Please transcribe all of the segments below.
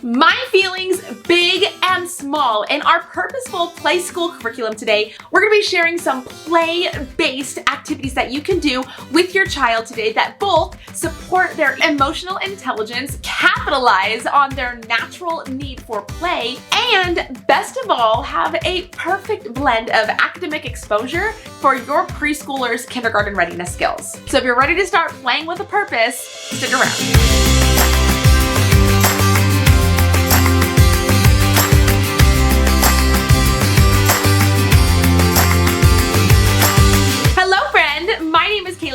My feelings, big and small. In our purposeful play school curriculum today, we're going to be sharing some play-based activities that you can do with your child today that both support their emotional intelligence, capitalize on their natural need for play, and best of all, have a perfect blend of academic exposure for your preschoolers' kindergarten readiness skills. So if you're ready to start playing with a purpose, stick around.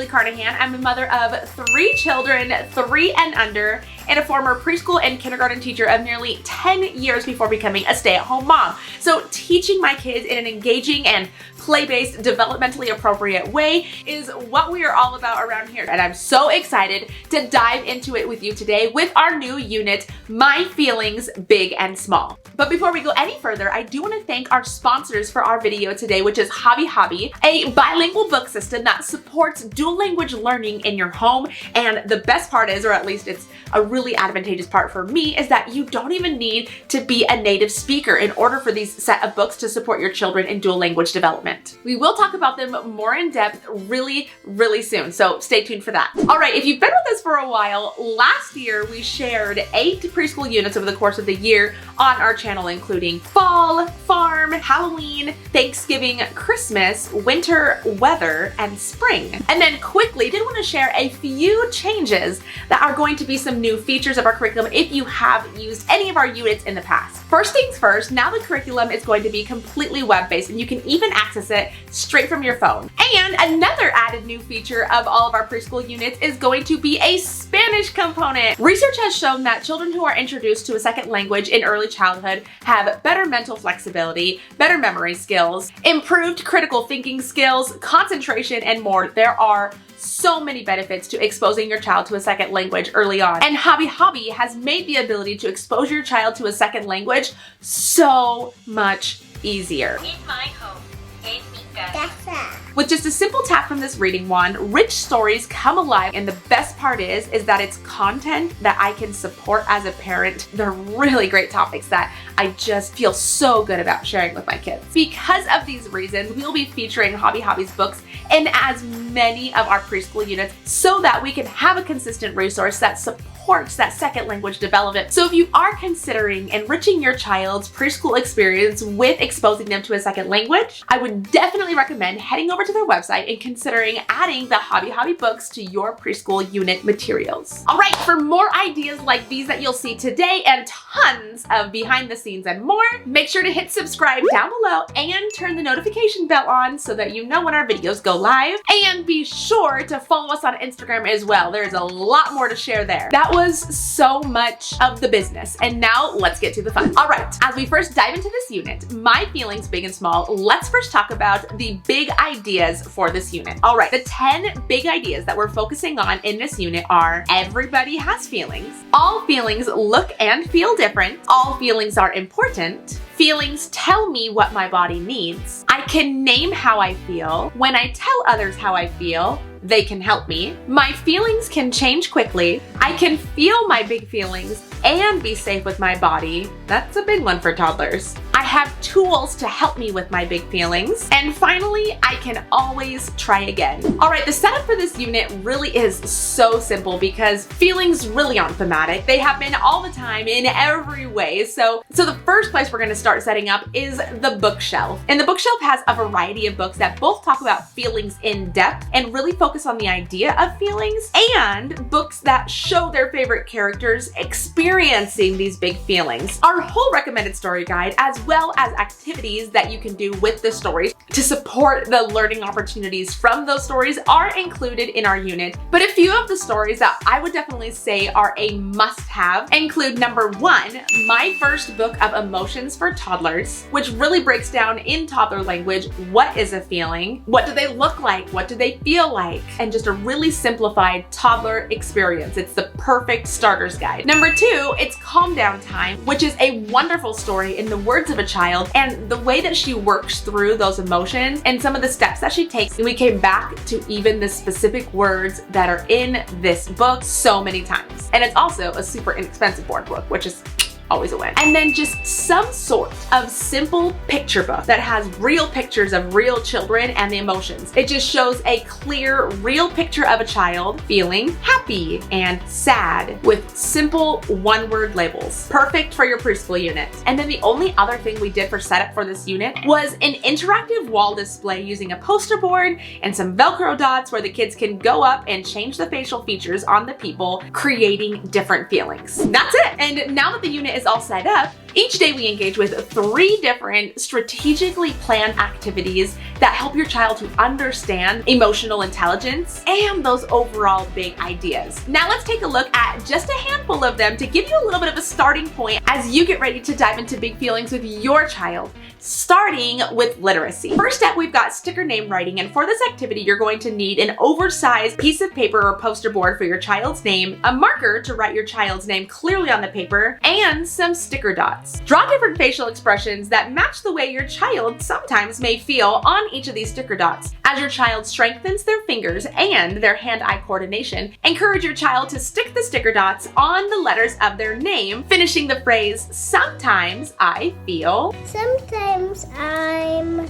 Carnahan. I'm a mother of 3 children, 3 and under, and a former preschool and kindergarten teacher of nearly 10 years before becoming a stay-at-home mom. So teaching my kids in an engaging and play-based, developmentally appropriate way is what we are all about around here. And I'm so excited to dive into it with you today with our new unit, My Feelings, Big and Small. But before we go any further, I do want to thank our sponsors for our video today, which is Habbi Habbi, a bilingual book system that supports dual language learning in your home. And the best part is, or at least it's a really advantageous part for me, is that you don't even need to be a native speaker in order for these set of books to support your children in dual language development. We will talk about them more in depth really soon, so stay tuned for that. All right, if you've been with us for a while, last year we shared 8 preschool units over the course of the year on our channel, including fall, farm, Halloween, Thanksgiving, Christmas, winter, weather, and spring. And then quickly did want to share a few changes that are going to be some new features of our curriculum if you have used any of our units in the past. First things first, now the curriculum is going to be completely web-based and you can even access it straight from your phone. And another added new feature of all of our preschool units is going to be a Spanish component. Research has shown that children who are introduced to a second language in early childhood have better mental flexibility, better memory skills, improved critical thinking skills, concentration, and more. There are so many benefits to exposing your child to a second language early on. And Habbi Habbi has made the ability to expose your child to a second language so much easier. In my home, in mi casa. With just a simple tap from this reading wand, rich stories come alive, and the best part is that it's content that I can support as a parent. They're really great topics that I just feel so good about sharing with my kids. Because of these reasons, we'll be featuring Habbi Habbi's books in as many of our preschool units so that we can have a consistent resource that supports that second language development. So if you are considering enriching your child's preschool experience with exposing them to a second language, I would definitely recommend heading over to their website and considering adding the Habbi Habbi books to your preschool unit materials. All right, for more ideas like these that you'll see today and tons of behind the scenes and more, make sure to hit subscribe down below and turn the notification bell on so that you know when our videos go live. And be sure to follow us on Instagram as well. There's a lot more to share there. That was so much of the business, and now let's get to the fun. All right, as we first dive into this unit, My Feelings, Big and Small, let's first talk about the big ideas for this unit. All right, the 10 big ideas that we're focusing on in this unit are: everybody has feelings, all feelings look and feel different, all feelings are important, feelings tell me what my body needs, I can name how I feel, when I tell others how I feel, they can help me, my feelings can change quickly, I can feel my big feelings and be safe with my body. That's a big one for toddlers. I have tools to help me with my big feelings. And finally, I can always try again. All right, the setup for this unit really is so simple because feelings really aren't thematic. They happen all the time in every way. So the first place we're gonna start setting up is the bookshelf. And the bookshelf has a variety of books that both talk about feelings in depth and really focus on the idea of feelings, and books that show their favorite characters experiencing these big feelings. Our whole recommended story guide, as well as activities that you can do with the stories to support the learning opportunities from those stories, are included in our unit. But a few of the stories that I would definitely say are a must-have include number 1, My First Book of Emotions for Toddlers, which really breaks down in toddler language what is a feeling, what do they look like, what do they feel like, and just a really simplified toddler experience. It's the perfect starter's guide. Number 2, it's Calm Down Time, which is a wonderful story in the words of a child and the way that she works through those emotions and some of the steps that she takes. And we came back to even the specific words that are in this book so many times. And it's also a super inexpensive board book, which is always a win. And then just some sort of simple picture book that has real pictures of real children and the emotions. It just shows a clear, real picture of a child feeling happy and sad with simple one-word labels. Perfect for your preschool unit. And then the only other thing we did for setup for this unit was an interactive wall display using a poster board and some Velcro dots where the kids can go up and change the facial features on the people, creating different feelings. That's it. And now that the unit is all set up, each day we engage with 3 different strategically planned activities that help your child to understand emotional intelligence and those overall big ideas. Now let's take a look at just a handful of them to give you a little bit of a starting point as you get ready to dive into big feelings with your child, starting with literacy. First up, we've got sticker name writing, and for this activity, you're going to need an oversized piece of paper or poster board for your child's name, a marker to write your child's name clearly on the paper, and some sticker dots. Draw different facial expressions that match the way your child sometimes may feel on each of these sticker dots. As your child strengthens their fingers and their hand-eye coordination, encourage your child to stick the sticker dots on the letters of their name, finishing the phrase, "Sometimes I feel." Sometimes I'm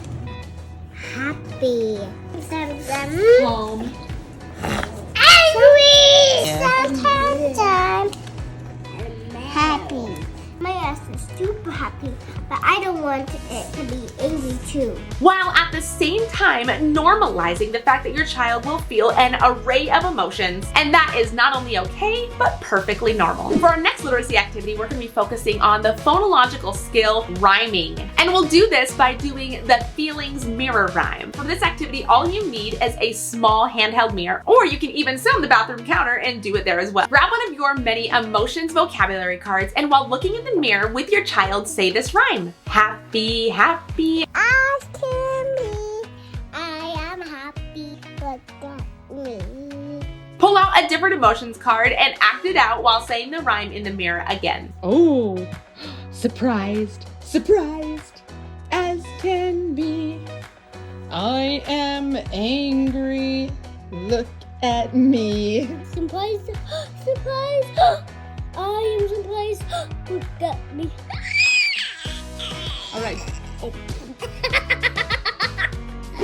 happy. Sometimes I'm Calm. angry. Sometimes I'm happy. My ass is super happy, but I don't want it to be angry too. While at the same time normalizing the fact that your child will feel an array of emotions, and that is not only okay, but perfectly normal. For our next literacy activity, we're going to be focusing on the phonological skill rhyming. And we'll do this by doing the feelings mirror rhyme. For this activity, all you need is a small handheld mirror, or you can even sit on the bathroom counter and do it there as well. Grab one of your many emotions vocabulary cards, and while looking in the mirror with your child, say this rhyme. Happy, happy. Ask me, I am happy, look at me. Pull out a different emotions card and act it out while saying the rhyme in the mirror again. Oh, surprised, surprised as can be. I am angry, look at me. Surprise, surprise, I am surprised, look at me. All right. Oh.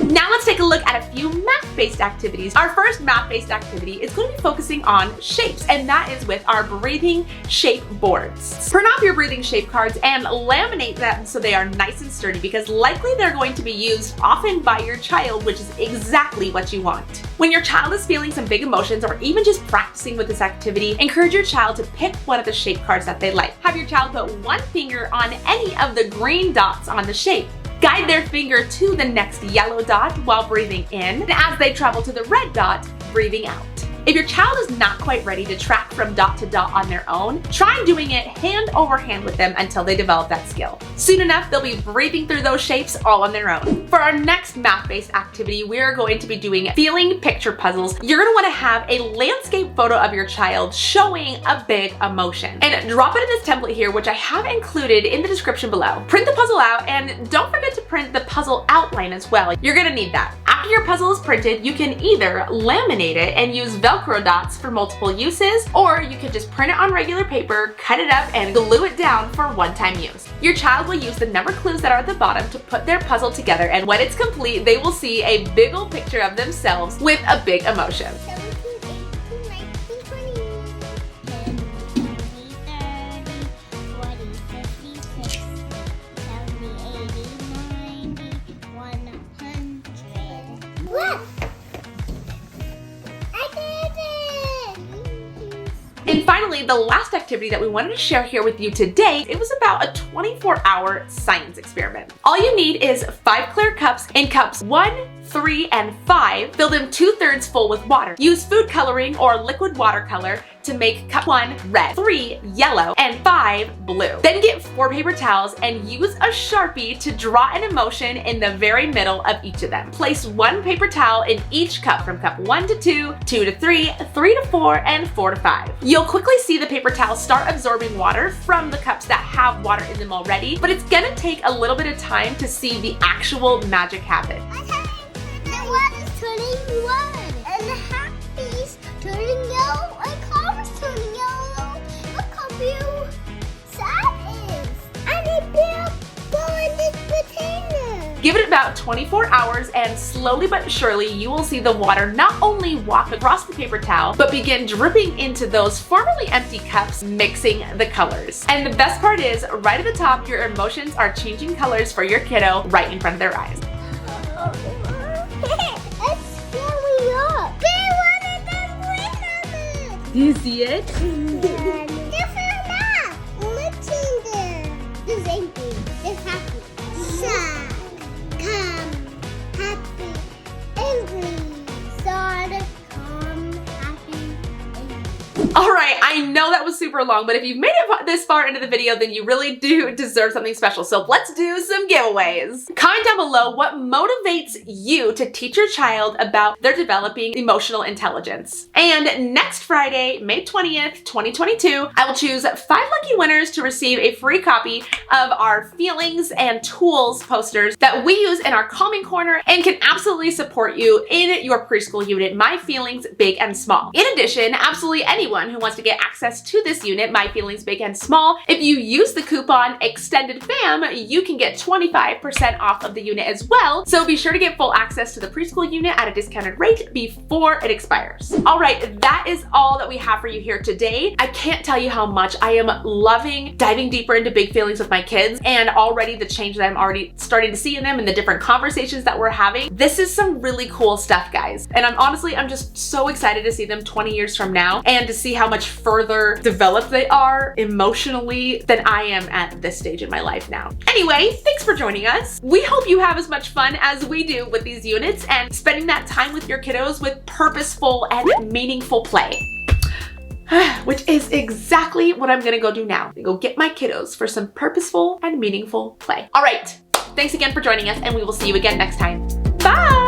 Now let's take a look at a few math-based activities. Our first math-based activity is going to be focusing on shapes, and that is with our breathing shape boards. Print off your breathing shape cards and laminate them so they are nice and sturdy, because likely they're going to be used often by your child, which is exactly what you want. When your child is feeling some big emotions or even just practicing with this activity, encourage your child to pick one of the shape cards that they like. Have your child put one finger on any of the green dots on the shape. Guide their finger to the next yellow dot while breathing in, and as they travel to the red dot, breathing out. If your child is not quite ready to track from dot to dot on their own, try doing it hand over hand with them until they develop that skill. Soon enough, they'll be breathing through those shapes all on their own. For our next math-based activity, we are going to be doing feeling picture puzzles. You're going to want to have a landscape photo of your child showing a big emotion. And drop it in this template here, which I have included in the description below. Print the puzzle out, and don't forget to print the puzzle outline as well. You're going to need that. After your puzzle is printed, you can either laminate it and use Velcro dots for multiple uses, or you can just print it on regular paper, cut it up, and glue it down for one-time use. Your child will use the number clues that are at the bottom to put their puzzle together, and when it's complete, they will see a big old picture of themselves with a big emotion. 100. And finally, the last activity that we wanted to share here with you today, it was about a 24-hour science experiment. All you need is 5 clear cups, in cups 1, 3, and 5. Fill them 2/3 full with water. Use food coloring or liquid watercolor to make cup 1 red, 3 yellow, and 5 blue. Then get 4 paper towels and use a Sharpie to draw an emotion in the very middle of each of them. Place 1 paper towel in each cup from cup 1 to 2, 2 to 3, 3 to 4, and 4 to 5. You'll quickly see the paper towels start absorbing water from the cups that have water in them already, but it's gonna take a little bit of time to see the actual magic happen. The water's turning red, and the happy's turning yellow, and Car's turning yellow. Look how sad Give it about 24 hours and slowly but surely you will see the water not only walk across the paper towel, but begin dripping into those formerly empty cups, mixing the colors. And the best part is, right at the top, your emotions are changing colors for your kiddo right in front of their eyes. It's filling up. They wanted to win on it. Do you see it? They're filling up. What's in there? This is angry. This happy. Sad. Calm. Happy. Angry. Sad. Calm. Happy. Angry. All right, I know that was super long, but if you've made it this far into the video, then you really do deserve something special. So let's do some giveaways. Comment down below what motivates you to teach your child about their developing emotional intelligence. And next Friday, May 20th, 2022, I will choose 5 lucky winners to receive a free copy of our feelings and tools posters that we use in our calming corner and can absolutely support you in your preschool unit, My Feelings Big and Small. In addition, absolutely anyone who wants to get access to this unit, My Feelings Big and Small, if you use the coupon Extended Fam, you can get 25% off of the unit as well. So be sure to get full access to the preschool unit at a discounted rate before it expires. All right, that is all that we have for you here today. I can't tell you how much I am loving diving deeper into big feelings with my kids, and already the change that I'm already starting to see in them and the different conversations that we're having. This is some really cool stuff, guys. And I'm just so excited to see them 20 years from now and to see how much further developed they are emotionally than I am at this stage in my life now. Anyway, thanks for joining us. We hope you have as much fun as we do with these units and spending that time with your kiddos with purposeful and meaningful play. Which is exactly what I'm gonna go do now. I'm gonna go get my kiddos for some purposeful and meaningful play. All right, thanks again for joining us, and we will see you again next time. Bye!